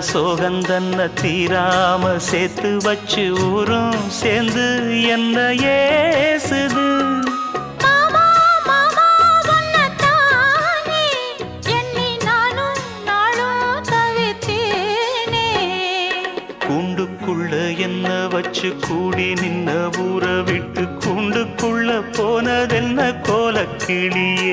சோகந்தன்ன தீராம சேர்த்து வச்சு ஊரும் சேர்ந்து என்ன ஏசுது. மாமா மாமா உன்னத்தானே எண்ணி நானும் நாளும் தவித்தேனே. கூண்டுக்குள்ள என்ன வச்சு கூடி நின்ன ஊரை விட்டு கூண்டுக்குள்ள போனதென்ன கோலக்கிளியே.